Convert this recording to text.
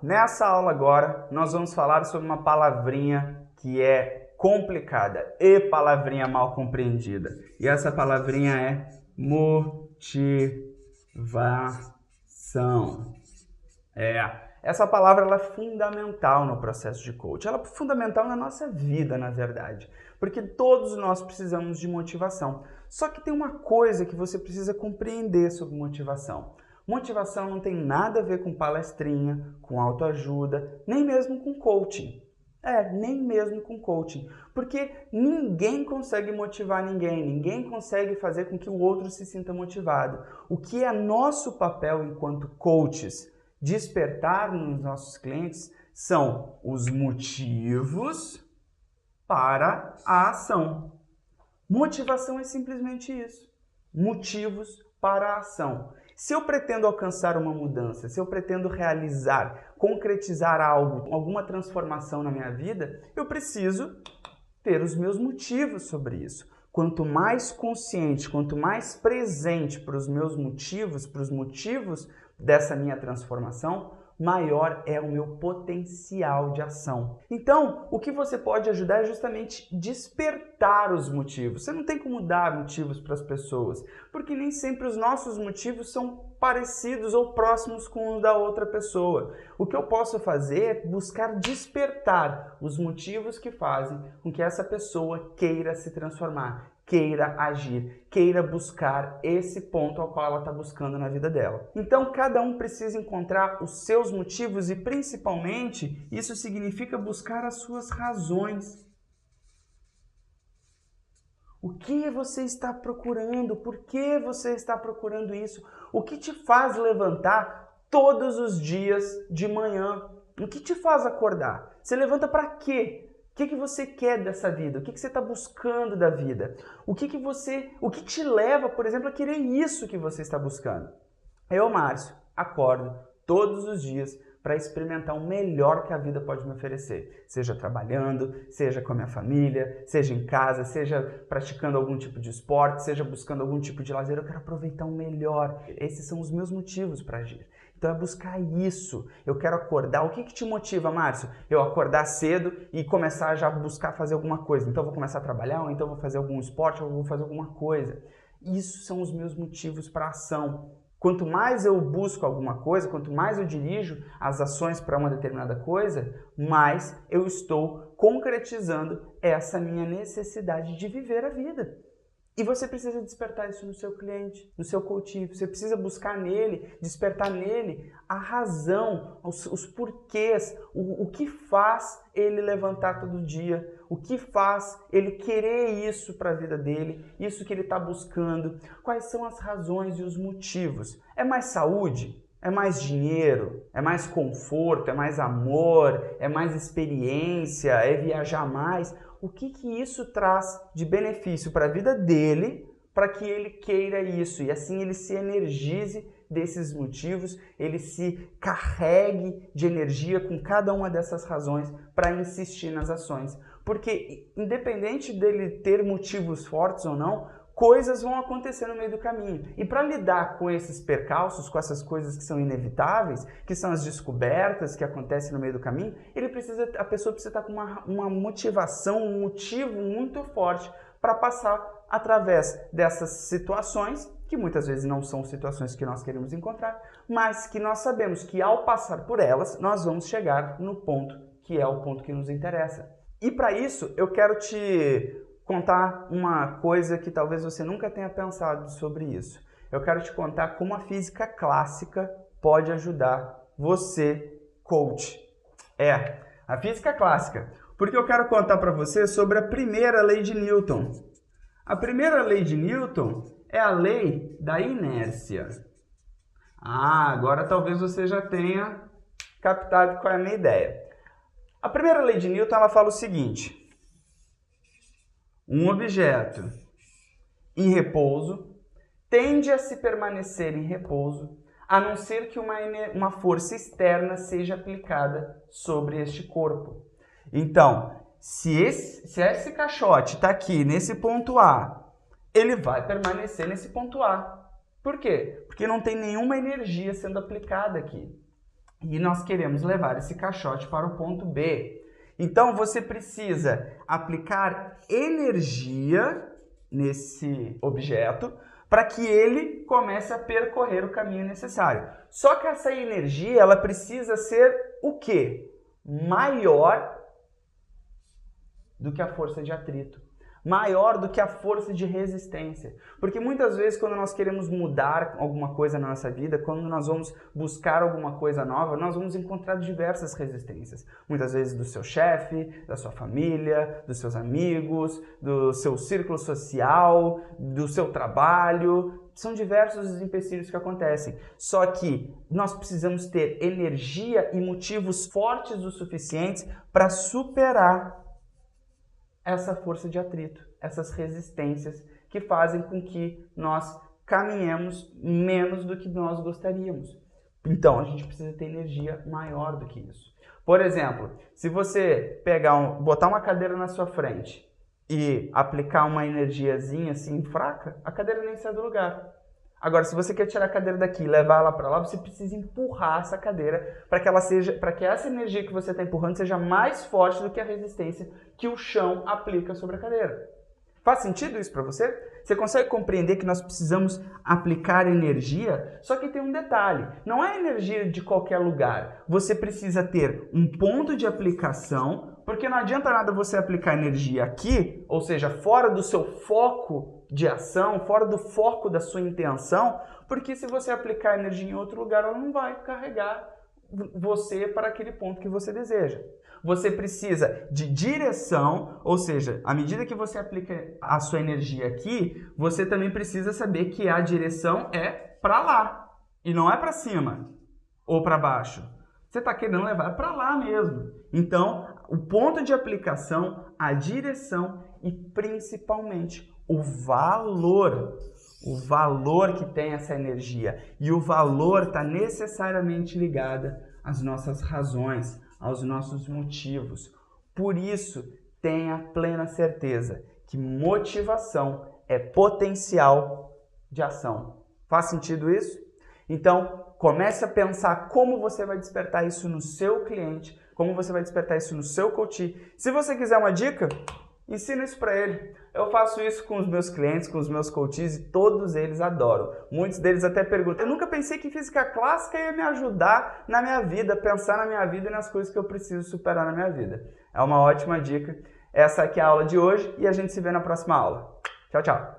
nessa aula agora nós vamos falar sobre uma palavrinha que é complicada e palavrinha mal compreendida. E essa palavrinha é motivação. Essa palavra ela é fundamental no processo de coaching. Ela é fundamental na nossa vida, na verdade. Porque todos nós precisamos de motivação. Só que tem uma coisa que você precisa compreender sobre motivação. Motivação não tem nada a ver com palestrinha, com autoajuda, nem mesmo com coaching. Nem mesmo com coaching. Porque ninguém consegue motivar ninguém consegue fazer com que o outro se sinta motivado. O que é nosso papel enquanto coaches despertar nos nossos clientes são os motivos para a ação. Motivação é simplesmente isso. Motivos para a ação. Se eu pretendo alcançar uma mudança, se eu pretendo realizar, concretizar algo, alguma transformação na minha vida, eu preciso ter os meus motivos sobre isso. Quanto mais consciente, quanto mais presente para os meus motivos, para os motivos dessa minha transformação, maior é o meu potencial de ação. Então, o que você pode ajudar é justamente despertar os motivos. Você não tem como dar motivos para as pessoas, porque nem sempre os nossos motivos são parecidos ou próximos com os da outra pessoa. O que eu posso fazer é buscar despertar os motivos que fazem com que essa pessoa queira se transformar, queira agir, queira buscar esse ponto ao qual ela está buscando na vida dela. Então, cada um precisa encontrar os seus motivos e, principalmente, isso significa buscar as suas razões. O que você está procurando? Por que você está procurando isso? O que te faz levantar todos os dias de manhã? O que te faz acordar? Você levanta para quê? O que você quer dessa vida? O que você está buscando da vida? O que te leva, por exemplo, a querer isso que você está buscando? Eu, Márcio, acordo todos os dias para experimentar o melhor que a vida pode me oferecer. Seja trabalhando, seja com a minha família, seja em casa, seja praticando algum tipo de esporte, seja buscando algum tipo de lazer. Eu quero aproveitar o melhor. Esses são os meus motivos para agir. Então é buscar isso. Eu quero acordar. O que te motiva, Márcio? Eu acordar cedo e começar já a buscar fazer alguma coisa. Então eu vou começar a trabalhar, ou então eu vou fazer algum esporte, ou eu vou fazer alguma coisa. Isso são os meus motivos para a ação. Quanto mais eu busco alguma coisa, quanto mais eu dirijo as ações para uma determinada coisa, mais eu estou concretizando essa minha necessidade de viver a vida. E você precisa despertar isso no seu cliente, no seu coach. Você precisa buscar nele, despertar nele a razão, os porquês, o que faz ele levantar todo dia, o que faz ele querer isso para a vida dele, isso que ele está buscando. Quais são as razões e os motivos? É mais saúde? É mais dinheiro? É mais conforto? É mais amor? É mais experiência? É viajar mais? O que isso traz de benefício para a vida dele, para que ele queira isso e assim ele se energize desses motivos, ele se carregue de energia com cada uma dessas razões para insistir nas ações. Porque independente dele ter motivos fortes ou não, coisas vão acontecer no meio do caminho. E para lidar com esses percalços, com essas coisas que são inevitáveis, que são as descobertas que acontecem no meio do caminho, a pessoa precisa estar com uma motivação, um motivo muito forte para passar através dessas situações, que muitas vezes não são situações que nós queremos encontrar, mas que nós sabemos que ao passar por elas, nós vamos chegar no ponto que é o ponto que nos interessa. E para isso, eu quero te contar uma coisa que talvez você nunca tenha pensado sobre isso. Eu quero te contar como a física clássica pode ajudar você, coach. A física clássica. Porque eu quero contar para você sobre a primeira lei de Newton. A primeira lei de Newton é a lei da inércia. Agora talvez você já tenha captado qual é a minha ideia. A primeira lei de Newton ela fala o seguinte: um objeto em repouso tende a se permanecer em repouso, a não ser que uma força externa seja aplicada sobre este corpo. Então, se esse caixote está aqui nesse ponto A, ele vai permanecer nesse ponto A. Por quê? Porque não tem nenhuma energia sendo aplicada aqui. e nós queremos levar esse caixote para o ponto B. Então você precisa aplicar energia nesse objeto para que ele comece a percorrer o caminho necessário. Só que essa energia, ela precisa ser o quê? Maior do que a força de atrito, maior do que a força de resistência. Porque muitas vezes quando nós queremos mudar alguma coisa na nossa vida, quando nós vamos buscar alguma coisa nova, nós vamos encontrar diversas resistências. Muitas vezes do seu chefe, da sua família, dos seus amigos, do seu círculo social, do seu trabalho. São diversos os empecilhos que acontecem. Só que nós precisamos ter energia e motivos fortes o suficientes para superar essa força de atrito, essas resistências que fazem com que nós caminhemos menos do que nós gostaríamos. Então, a gente precisa ter energia maior do que isso. Por exemplo, se você botar uma cadeira na sua frente e aplicar uma energiazinha assim fraca, a cadeira nem sai do lugar. Agora, se você quer tirar a cadeira daqui e levar ela para lá, você precisa empurrar essa cadeira para que essa energia que você está empurrando seja mais forte do que a resistência que o chão aplica sobre a cadeira. Faz sentido isso para você? Você consegue compreender que nós precisamos aplicar energia? Só que tem um detalhe, não é energia de qualquer lugar. Você precisa ter um ponto de aplicação, porque não adianta nada você aplicar energia aqui, ou seja, fora do seu foco de ação, fora do foco da sua intenção, porque se você aplicar energia em outro lugar, ela não vai carregar você para aquele ponto que você deseja. Você precisa de direção, ou seja, à medida que você aplica a sua energia aqui, você também precisa saber que a direção é para lá e não é para cima ou para baixo. Você está querendo levar para lá mesmo. Então, o ponto de aplicação, a direção e principalmente o valor que tem essa energia. E o valor está necessariamente ligado às nossas razões, aos nossos motivos. Por isso, tenha plena certeza que motivação é potencial de ação. Faz sentido isso? Então, comece a pensar como você vai despertar isso no seu cliente, como você vai despertar isso no seu coach. Se você quiser uma dica, ensina isso para ele. Eu faço isso com os meus clientes, com os meus coaches e todos eles adoram. Muitos deles até perguntam, eu nunca pensei que física clássica ia me ajudar na minha vida, pensar na minha vida e nas coisas que eu preciso superar na minha vida. É uma ótima dica. Essa aqui é a aula de hoje e a gente se vê na próxima aula. Tchau, tchau!